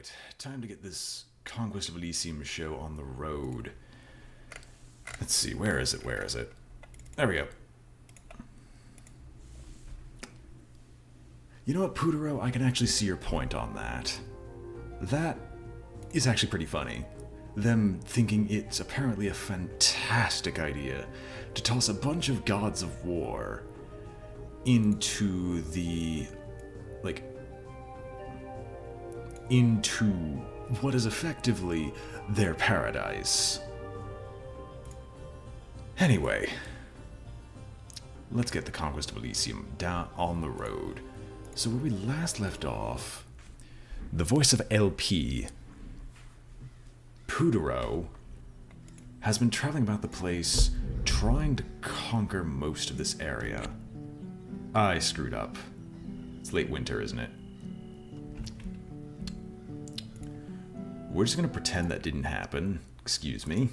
Alright, time to get this Conquest of Elysium show on the road. Let's see, where is it? Where is it? There we go. You know what, Putero? I can actually see your point on that. That is actually pretty funny. Them thinking it's apparently a fantastic idea to toss a bunch of gods of war into the, into what is effectively their paradise. Anyway, let's get the Conquest of Elysium down on the road. So where we last left off, the voice of LP, Putero, has been traveling about the place trying to conquer most of this area. I screwed up. It's late winter, isn't it? We're just gonna pretend that didn't happen. Excuse me.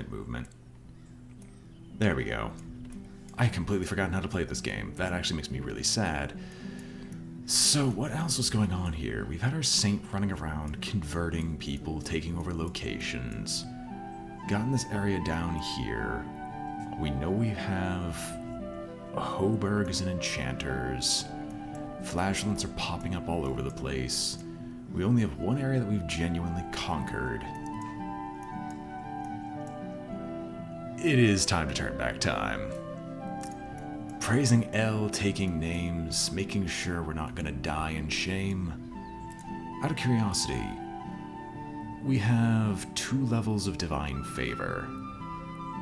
Movement. There we go. I had completely forgotten how to play this game. That actually makes me really sad. So what else was going on here? We've had our saint running around, converting people, taking over locations. Gotten this area down here. We know we have Hobergs and enchanters. Flagellants are popping up all over the place. We only have one area that we've genuinely conquered. It is time to turn back time. Praising L, taking names, making sure we're not gonna die in shame. Out of curiosity, we have 2 levels of divine favor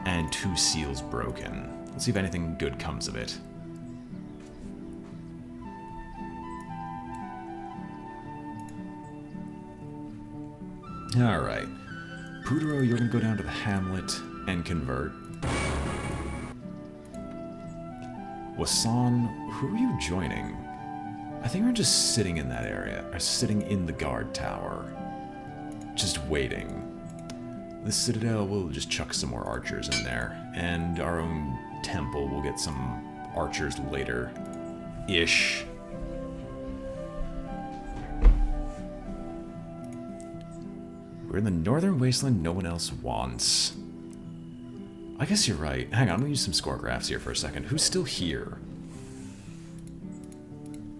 and 2 seals broken. Let's see if anything good comes of it. Alright. Putero, you're gonna go down to the hamlet and convert. Wasan, who are you joining? I think we're just sitting in that area, or sitting in the guard tower. Just waiting. The Citadel will just chuck some more archers in there, and our own temple will get some archers later-ish. We're in the northern wasteland no one else wants. I guess you're right. Hang on, I'm gonna use some score graphs here for a second. Who's still here?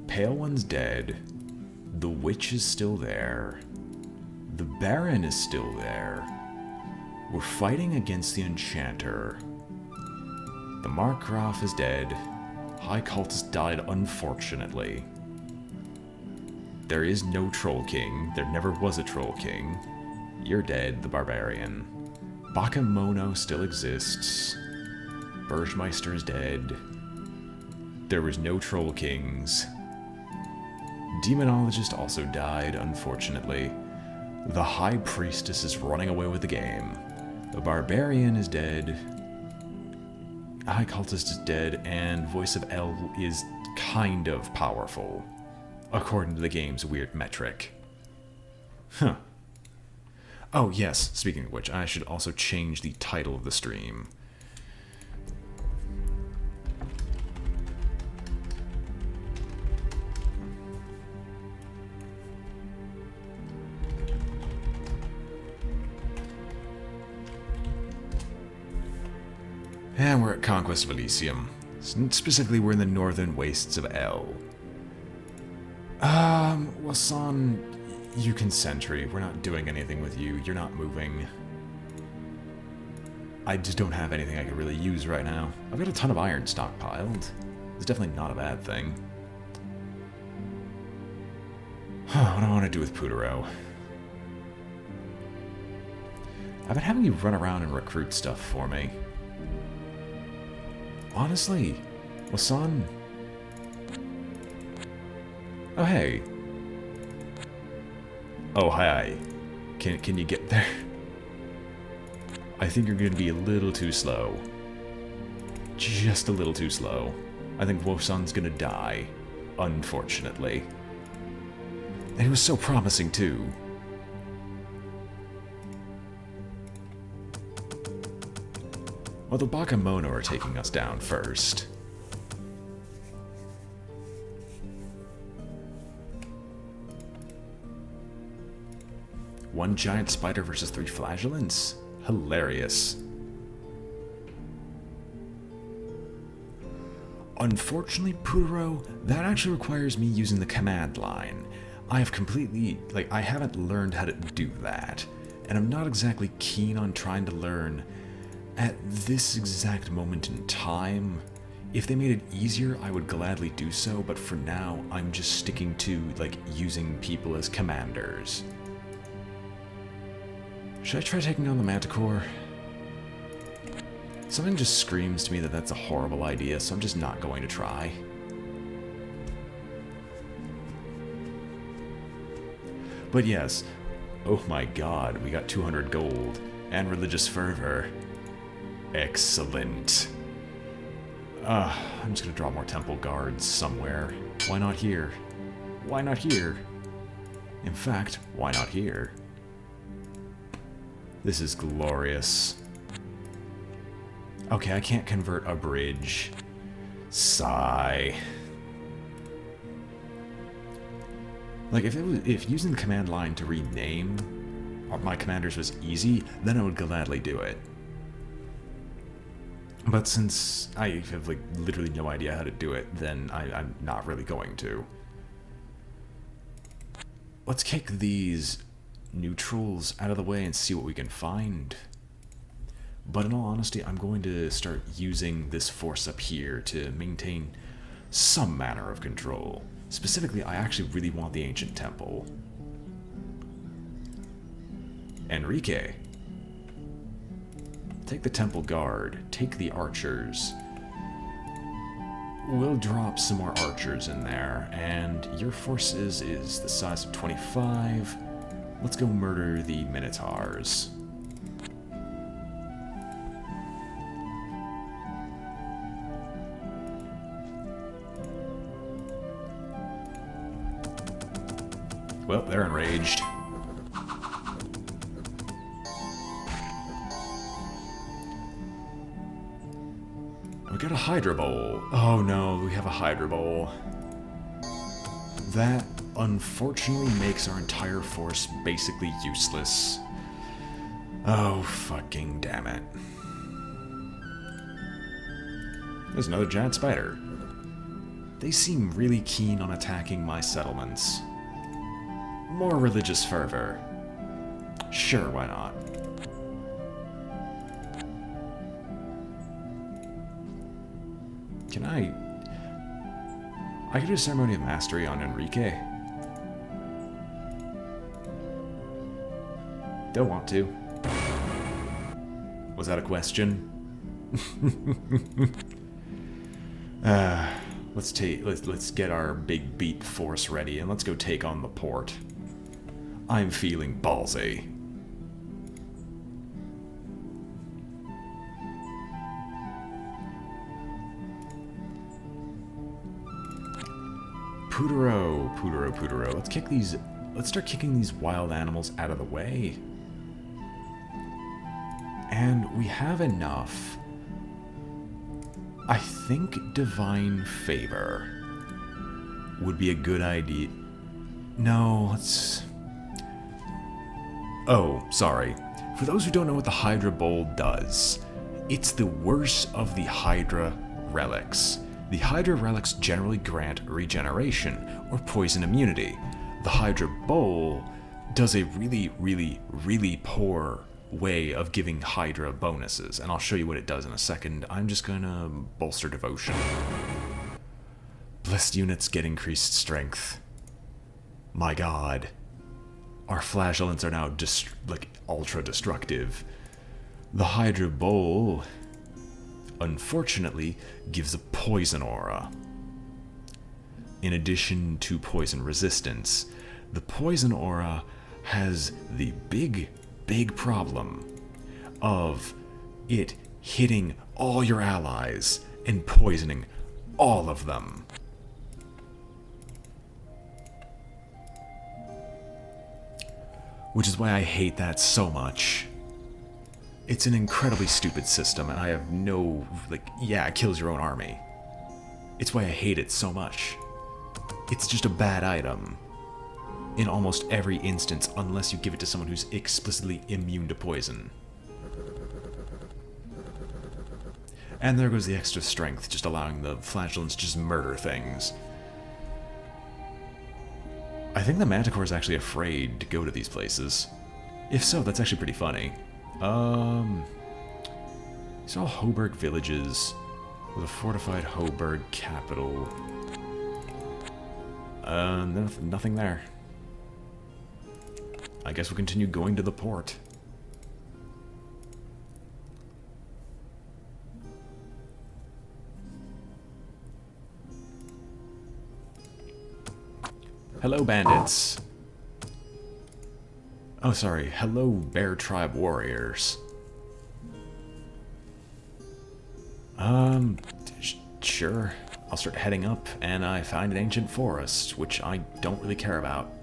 Pale One's dead. The Witch is still there. The Baron is still there. We're fighting against the Enchanter. The Markgraf is dead. High Cultist died unfortunately. There is no Troll King. There never was a Troll King. You're dead, the Barbarian. Bakemono still exists. Burgmeister is dead. There was no Troll Kings. Demonologist also died, unfortunately. The High Priestess is running away with the game. The Barbarian is dead. High Cultist is dead, and Voice of L is kind of powerful, according to the game's weird metric. Huh. Oh yes, speaking of which, I should also change the title of the stream. And we're at Conquest of Elysium. Specifically, we're in the northern wastes of L. Wasan, you can sentry. We're not doing anything with you. You're not moving. I just don't have anything I could really use right now. I've got a ton of iron stockpiled. It's definitely not a bad thing. What do I want to do with Putero? I've been having you run around and recruit stuff for me. Honestly, Wasan... Oh, hey. Oh, hi. Can you get there? I think you're going to be a little too slow. Just a little too slow. I think Wasan's going to die, unfortunately. And he was so promising, too. Well, the Bakamono are taking us down first. One giant spider versus 3 flagellants? Hilarious. Unfortunately, Putaro, that actually requires me using the command line. I have completely, I haven't learned how to do that. And I'm not exactly keen on trying to learn at this exact moment in time. If they made it easier, I would gladly do so, but for now, I'm just sticking to, using people as commanders. Should I try taking on the Manticore? Something just screams to me that that's a horrible idea, so I'm just not going to try. But yes, oh my god, we got 200 gold and religious fervor. Excellent. I'm just gonna draw more temple guards somewhere. Why not here? Why not here? In fact, why not here? This is glorious. Okay, I can't convert a bridge. Sigh. If using the command line to rename my commanders was easy, then I would gladly do it. But since I have literally no idea how to do it, then I'm not really going to. Let's kick these neutrals out of the way and see what we can find. But in all honesty, I'm going to start using this force up here to maintain some manner of control. Specifically, I actually really want the ancient temple. Enrique. Take the temple guard. Take the archers. We'll drop some more archers in there. And your force is the size of 25. Let's go murder the Minotaurs. Well, they're enraged. We got a Hydra Bowl. Oh no, we have a Hydra Bowl. That unfortunately makes our entire force basically useless. Oh, fucking damn it. There's another giant spider. They seem really keen on attacking my settlements. More religious fervor. Sure, why not? Can I could do a ceremony of mastery on Enrique. Don't want to. Was that a question? Let's get our big beat force ready and let's go take on the port. I'm feeling ballsy. Putaro. Let's start kicking these wild animals out of the way. And we have enough. I think divine favor would be a good idea. No, let's... Oh, sorry. For those who don't know what the Hydra Bowl does, it's the worst of the Hydra relics. The Hydra relics generally grant regeneration or poison immunity. The Hydra Bowl does a really, really, really poor way of giving Hydra bonuses, and I'll show you what it does in a second. I'm just gonna bolster devotion. Blessed units get increased strength. My god. Our flagellants are now ultra destructive. The Hydra Bowl, unfortunately, gives a poison aura. In addition to poison resistance, the poison aura has the big problem of it hitting all your allies and poisoning all of them. Which is why I hate that so much. It's an incredibly stupid system, and I have no, like, yeah, it kills your own army. It's why I hate it so much. It's just a bad item. In almost every instance, unless you give it to someone who's explicitly immune to poison. And there goes the extra strength, just allowing the flagellants to just murder things. I think the Manticore is actually afraid to go to these places. If so, that's actually pretty funny. These are all Hoburg villages with a fortified Hoburg capital. Nothing there. I guess we'll continue going to the port. Hello, bandits. Oh, sorry. Hello, Bear Tribe warriors. Sure. I'll start heading up, and I find an ancient forest, which I don't really care about.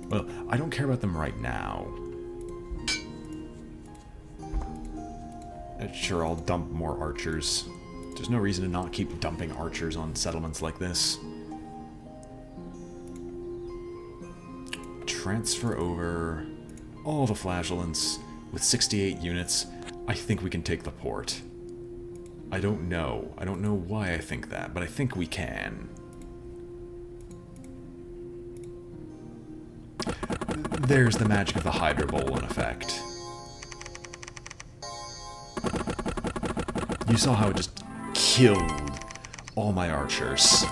Well, I don't care about them right now. Sure, I'll dump more archers. There's no reason to not keep dumping archers on settlements like this. Transfer over all the flagellants with 68 units. I think we can take the port. I don't know. I don't know why I think that, but I think we can. There's the magic of the Hydra Bowl in effect. You saw how it just killed all my archers.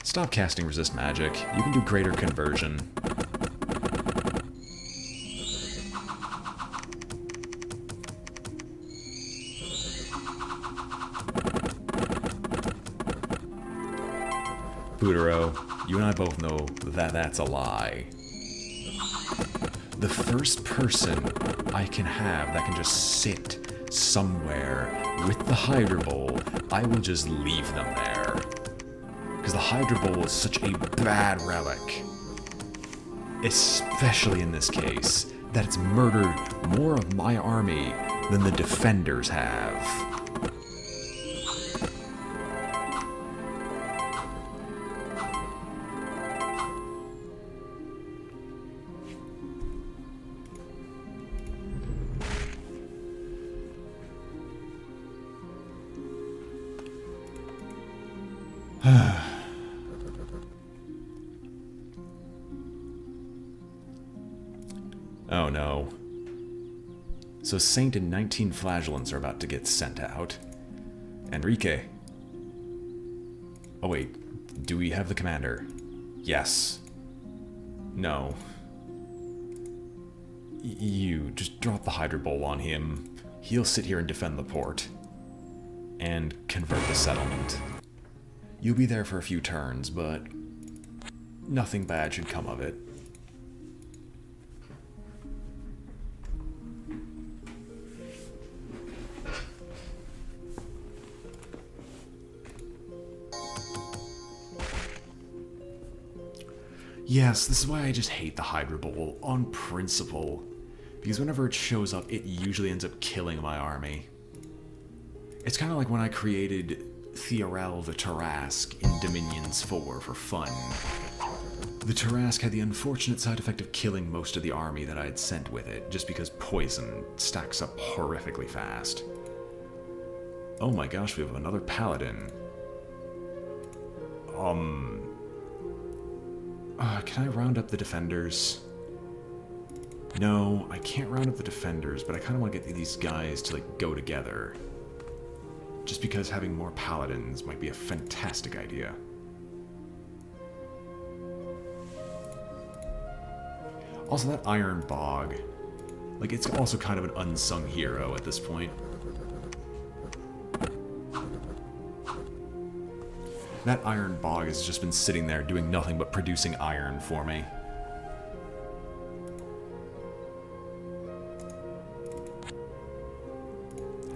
Stop casting resist magic. You can do greater conversion. Putero, you and I both know that that's a lie. The first person I can have that can just sit somewhere with the Hydra Bowl, I will just leave them there. Because the Hydra Bowl is such a bad relic, especially in this case, that it's murdered more of my army than the defenders have. Oh no. So Saint and 19 flagellants are about to get sent out. Enrique. Oh wait, do we have the commander? Yes. No. You, just drop the Hydra Bowl on him. He'll sit here and defend the port. And convert the settlement. You'll be there for a few turns, but nothing bad should come of it. Yes, this is why I just hate the Hydra Bowl, on principle. Because whenever it shows up, it usually ends up killing my army. It's kind of like when I created Theorel the Tarrasque in Dominions 4 for fun. The Tarrasque had the unfortunate side effect of killing most of the army that I had sent with it, just because poison stacks up horrifically fast. Oh my gosh, we have another paladin. Can I round up the defenders? No, I can't round up the defenders, but I kind of want to get these guys to, like, go together. Just because having more paladins might be a fantastic idea. Also, that Iron Bog. Like, it's also kind of an unsung hero at this point. That Iron Bog has just been sitting there doing nothing but producing iron for me.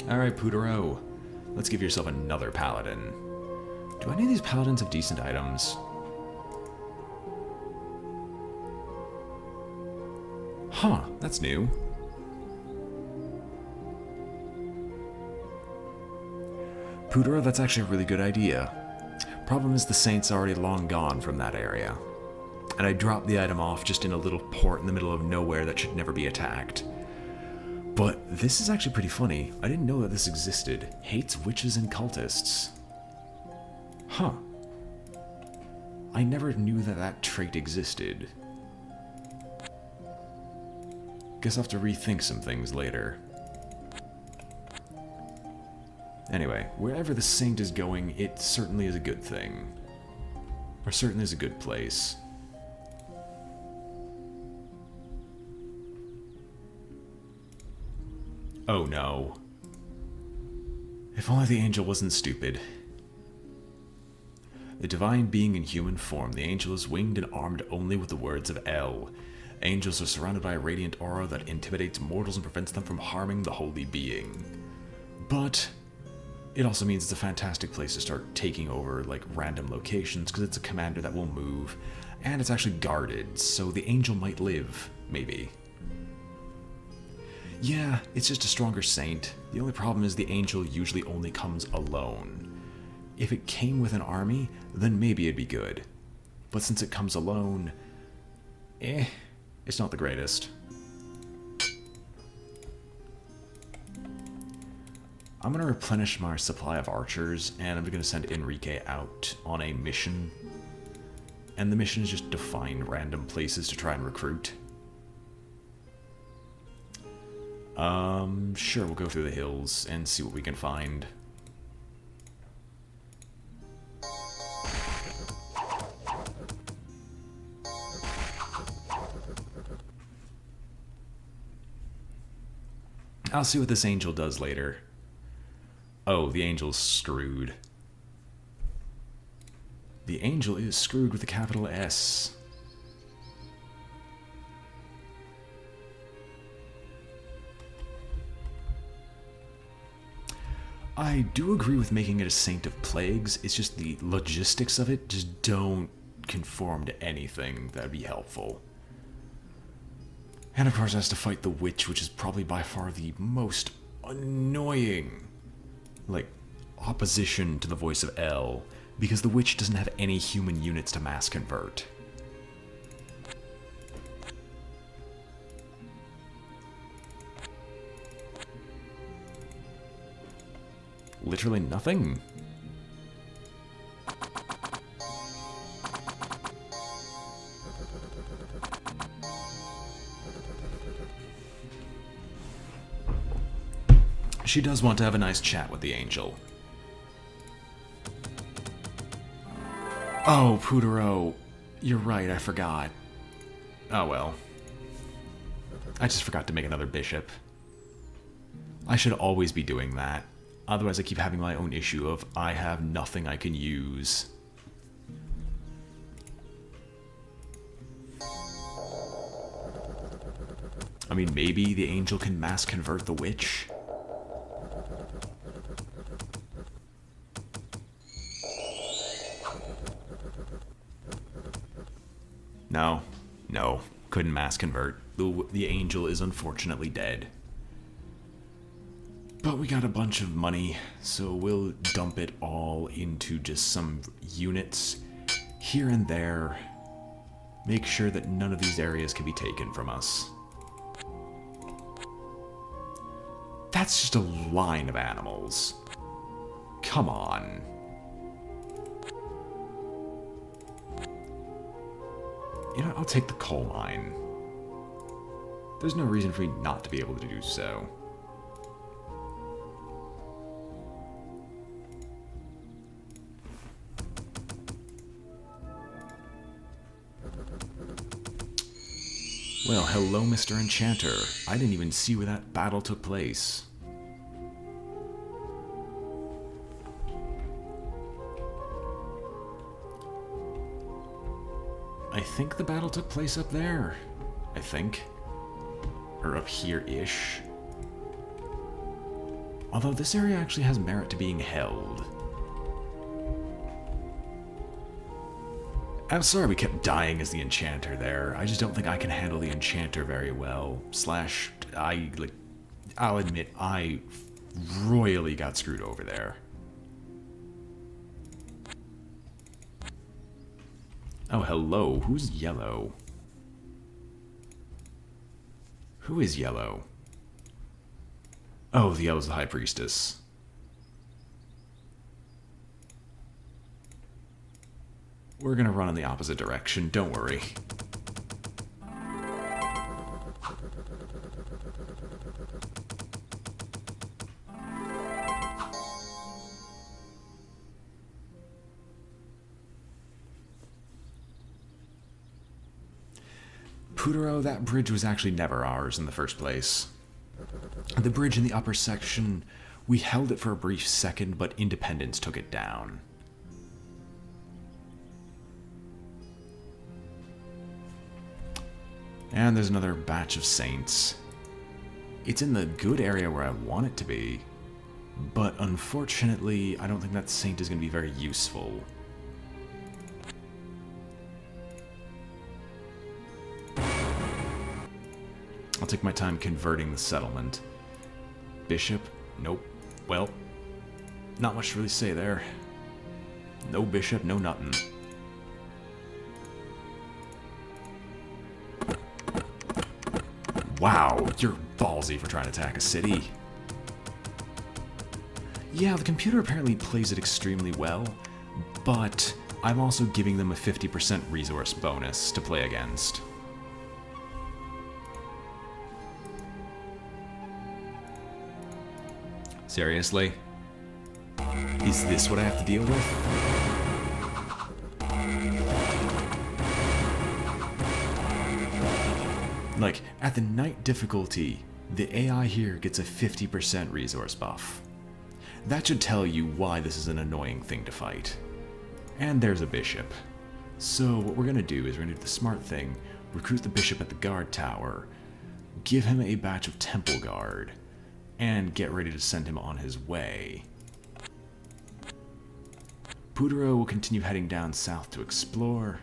Alright, Putero. Let's give yourself another paladin. Do any of these paladins have decent items? Huh, that's new. Pudora, that's actually a really good idea. Problem is the Saint's already long gone from that area. And I dropped the item off just in a little port in the middle of nowhere that should never be attacked. But this is actually pretty funny. I didn't know that this existed. Hates witches and cultists. Huh. I never knew that that trait existed. Guess I'll have to rethink some things later. Anyway, wherever the Saint is going, it certainly is a good thing. Or certainly is a good place. Oh no. If only the angel wasn't stupid. The divine being in human form, the angel is winged and armed only with the words of El. Angels are surrounded by a radiant aura that intimidates mortals and prevents them from harming the holy being. But it also means it's a fantastic place to start taking over like random locations because it's a commander that will move and it's actually guarded, so the angel might live, maybe. Yeah, it's just a stronger saint. The only problem is the angel usually only comes alone. If it came with an army, then maybe it'd be good. But since it comes alone, it's not the greatest. I'm going to replenish my supply of archers, and I'm going to send Enrique out on a mission. And the mission is just to find random places to try and recruit. Sure, we'll go through the hills and see what we can find. I'll see what this angel does later. Oh, the angel's screwed. The angel is screwed with a capital S. I do agree with making it a saint of plagues, it's just the logistics of it just don't conform to anything that'd be helpful. And of course it has to fight the witch, which is probably by far the most annoying, like, opposition to the voice of El, because the witch doesn't have any human units to mass convert. Literally nothing. She does want to have a nice chat with the angel. Oh, Pudoro, you're right, I forgot. Oh well. I just forgot to make another bishop. I should always be doing that. Otherwise I keep having my own issue of I have nothing I can use. I mean, maybe the angel can mass convert the witch? No, couldn't mass convert. The angel is unfortunately dead. But we got a bunch of money, so we'll dump it all into just some units here and there. Make sure that none of these areas can be taken from us. That's just a line of animals. Come on. You know, I'll take the coal mine. There's no reason for me not to be able to do so. Well, hello, Mr. Enchanter. I didn't even see where that battle took place. I think the battle took place up there. I think. Or up here-ish. Although this area actually has merit to being held. I'm sorry we kept dying as the enchanter there. I just don't think I can handle the enchanter very well. Slash, I'll admit, I royally got screwed over there. Oh, hello. Who's yellow? Who is yellow? Oh, the yellow's the High Priestess. We're gonna run in the opposite direction, don't worry. Putero, that bridge was actually never ours in the first place. The bridge in the upper section, we held it for a brief second, but Independence took it down. And there's another batch of saints. It's in the good area where I want it to be, but unfortunately, I don't think that saint is going to be very useful. I'll take my time converting the settlement. Bishop? Nope. Well, not much to really say there. No bishop, no nothing. Wow, you're ballsy for trying to attack a city. Yeah, the computer apparently plays it extremely well, but I'm also giving them a 50% resource bonus to play against. Seriously? Is this what I have to deal with? Like, at the night difficulty, the AI here gets a 50% resource buff. That should tell you why this is an annoying thing to fight. And there's a bishop. So what we're gonna do is we're gonna do the smart thing, recruit the bishop at the guard tower, give him a batch of temple guard, and get ready to send him on his way. Putero will continue heading down south to explore.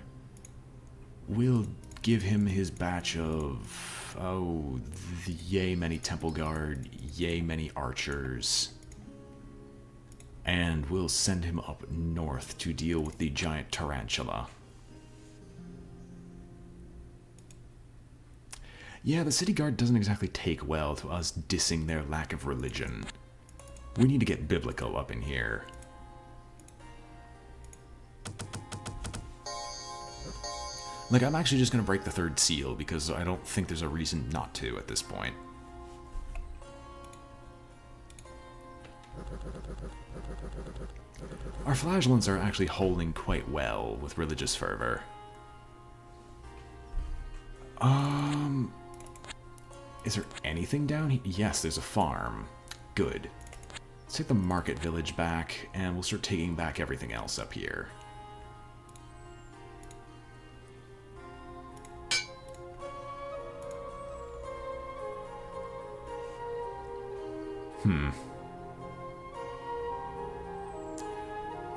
We'll give him his batch of, yay many temple guard, yay many archers. And we'll send him up north to deal with the giant tarantula. Yeah, the city guard doesn't exactly take well to us dissing their lack of religion. We need to get biblical up in here. Like, I'm actually just going to break the third seal, because I don't think there's a reason not to at this point. Our flagellants are actually holding quite well with religious fervor. Is there anything down here? Yes, there's a farm. Good. Let's take the market village back, and we'll start taking back everything else up here.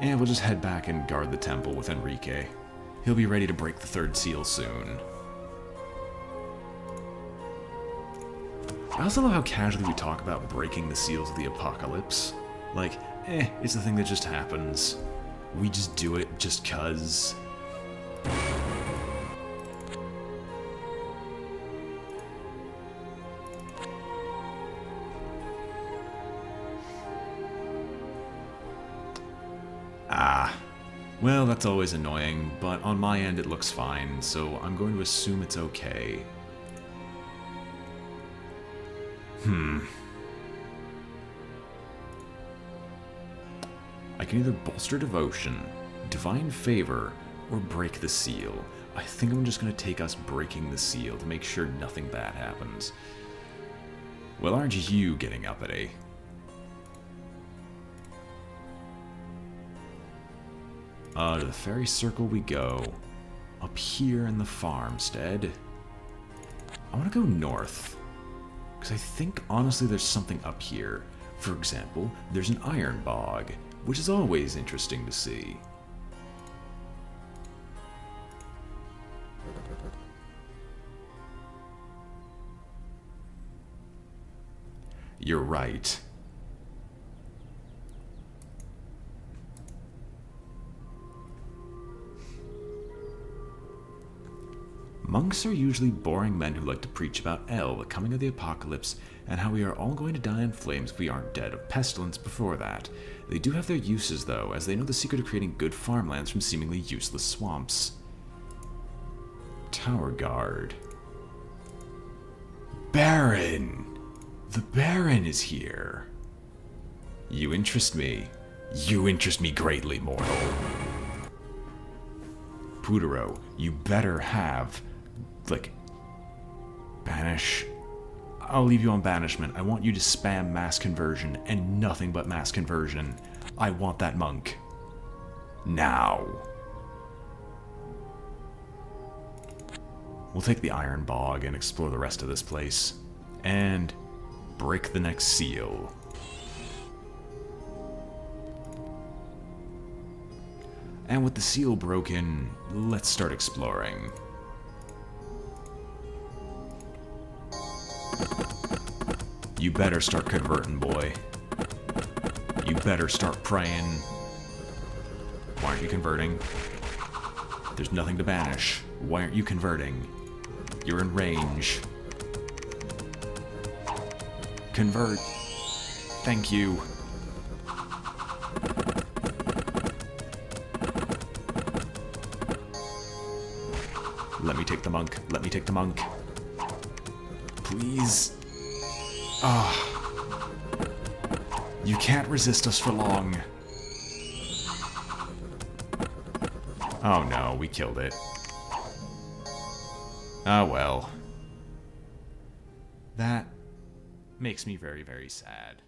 And we'll just head back and guard the temple with Enrique. He'll be ready to break the third seal soon. I also love how casually we talk about breaking the seals of the apocalypse. Like, it's a thing that just happens. We just do it just 'cause. Well, that's always annoying, but on my end it looks fine, so I'm going to assume it's okay. I can either bolster devotion, divine favor, or break the seal. I think I'm just going to take us breaking the seal to make sure nothing bad happens. Well, aren't you getting uppity? To the fairy circle we go. Up here in the farmstead. I want to go north. Because I think, honestly, there's something up here. For example, there's an iron bog, which is always interesting to see. You're right. Monks are usually boring men who like to preach about El, the coming of the apocalypse, and how we are all going to die in flames if we aren't dead of pestilence before that. They do have their uses, though, as they know the secret of creating good farmlands from seemingly useless swamps. Tower Guard. Baron! The Baron is here. You interest me. You interest me greatly, mortal. Putero, you better have, like, banish. I'll leave you on banishment. I want you to spam mass conversion and nothing but mass conversion. I want that monk. Now. We'll take the Iron Bog and explore the rest of this place. And break the next seal. And with the seal broken, let's start exploring. You better start converting, boy. You better start praying. Why aren't you converting? There's nothing to banish. Why aren't you converting? You're in range. Convert. Thank you. Let me take the monk. Let me take the monk. Please. Ah. You can't resist us for long. Oh no, we killed it. Oh well. That makes me very, very sad.